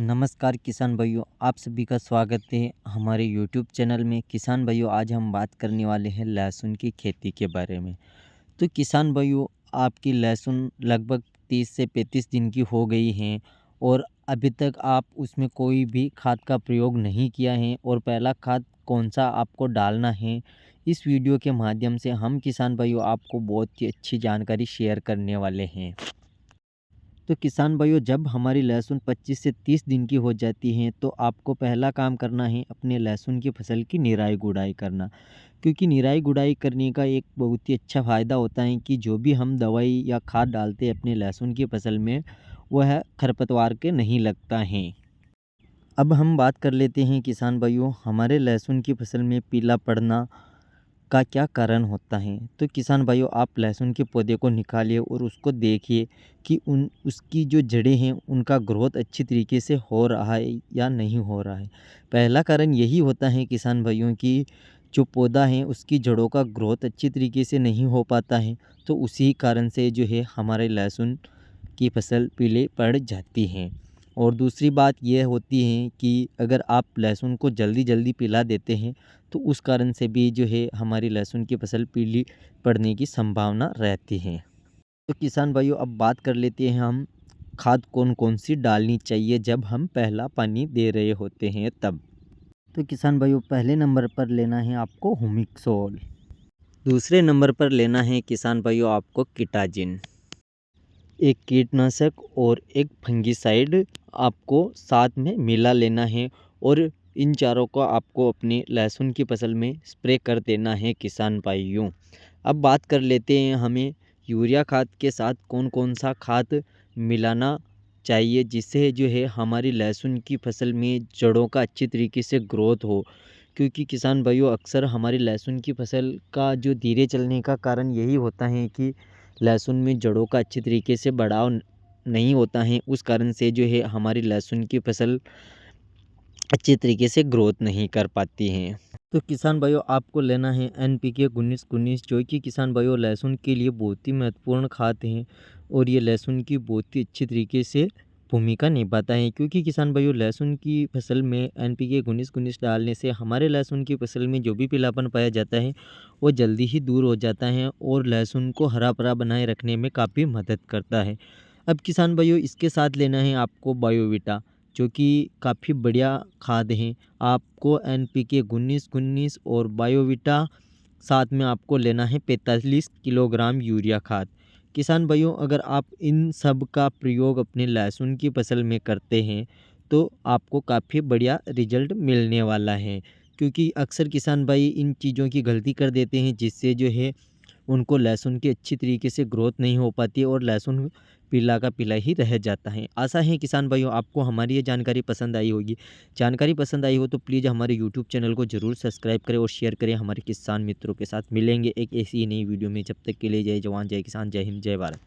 नमस्कार किसान भाइयों, आप सभी का स्वागत है हमारे यूट्यूब चैनल में। किसान भाइयों, आज हम बात करने वाले हैं लहसुन की खेती के बारे में। तो किसान भाइयों, आपकी लहसुन लगभग 30 से 35 दिन की हो गई हैं और अभी तक आप उसमें कोई भी खाद का प्रयोग नहीं किया है और पहला खाद कौन सा आपको डालना है, इस वीडियो के माध्यम से हम किसान भाइयों आपको बहुत ही अच्छी जानकारी शेयर करने वाले हैं। तो किसान भाइयों, जब हमारी लहसुन 25 से 30 दिन की हो जाती है तो आपको पहला काम करना है अपने लहसुन की फसल की निराई गुड़ाई करना। क्योंकि निराई गुड़ाई करने का एक बहुत ही अच्छा फ़ायदा होता है कि जो भी हम दवाई या खाद डालते हैं अपने लहसुन की फसल में, वह खरपतवार के नहीं लगता है। अब हम बात कर लेते हैं किसान भाइयों, हमारे लहसुन की फसल में पीला पड़ना का क्या कारण होता है। तो किसान भाइयों, आप लहसुन के पौधे को निकालिए और उसको देखिए कि उसकी जो जड़ें हैं उनका ग्रोथ अच्छी तरीके से हो रहा है या नहीं हो रहा है। पहला कारण यही होता है किसान भाइयों कि जो पौधा है उसकी जड़ों का ग्रोथ अच्छी तरीके से नहीं हो पाता है, तो उसी कारण से जो है हमारे लहसुन की फसल पीले पड़ जाती है। और दूसरी बात यह होती है कि अगर आप लहसुन को जल्दी जल्दी पिला देते हैं तो उस कारण से भी जो है हमारी लहसुन की फसल पीली पड़ने की संभावना रहती है। तो किसान भाइयों, अब बात कर लेते हैं हम खाद कौन कौन सी डालनी चाहिए जब हम पहला पानी दे रहे होते हैं तब। तो किसान भाइयों, पहले नंबर पर लेना है आपको हुमिक सोल। दूसरे नंबर पर लेना है किसान भाइयों आपको किटाजिन, एक कीटनाशक और एक फंगिसाइड आपको साथ में मिला लेना है और इन चारों को आपको अपनी लहसुन की फसल में स्प्रे कर देना है किसान भाइयों। अब बात कर लेते हैं हमें यूरिया खाद के साथ कौन कौन सा खाद मिलाना चाहिए जिससे जो है हमारी लहसुन की फसल में जड़ों का अच्छी तरीके से ग्रोथ हो। क्योंकि किसान भाइयों, अक्सर हमारी लहसुन की फसल का जो धीरे चलने का कारण यही होता है कि लहसुन में जड़ों का अच्छी तरीके से बढ़ाव नहीं होता है। उस कारण से जो है हमारी लहसुन की फसल अच्छी तरीके से ग्रोथ नहीं कर पाती हैं। तो किसान भाइयों, आपको लेना है NPK 19-19, जो कि किसान भाइयों लहसुन के लिए बहुत ही महत्वपूर्ण खाद हैं और ये लहसुन की बहुत ही अच्छी तरीके से भूमिका निभाता है। क्योंकि किसान भाइयों, लहसुन की फसल में NPK 19-19 डालने से हमारे लहसुन की फसल में जो भी पीलापन पाया जाता है वो जल्दी ही दूर हो जाता है और लहसुन को हरा भरा बनाए रखने में काफ़ी मदद करता है। अब किसान भाइयों, इसके साथ लेना है आपको बायोवीटा, जो कि काफ़ी बढ़िया खाद हैं। आपको NPK 19-19 और बायोवीटा साथ में आपको लेना है 45 किलोग्राम यूरिया खाद। किसान भाइयों, अगर आप इन सब का प्रयोग अपने लहसुन की फसल में करते हैं तो आपको काफ़ी बढ़िया रिजल्ट मिलने वाला है। क्योंकि अक्सर किसान भाई इन चीज़ों की गलती कर देते हैं जिससे जो है उनको लहसुन की अच्छी तरीके से ग्रोथ नहीं हो पाती है और लहसुन पीला का पीला ही रह जाता है। आशा है किसान भाइयों आपको हमारी ये जानकारी पसंद आई होगी। जानकारी पसंद आई हो तो प्लीज़ हमारे यूट्यूब चैनल को ज़रूर सब्सक्राइब करें और शेयर करें हमारे किसान मित्रों के साथ। मिलेंगे एक ऐसी ही नई वीडियो में, जब तक के लिए जय जवान जय किसान, जय हिंद जय भारत।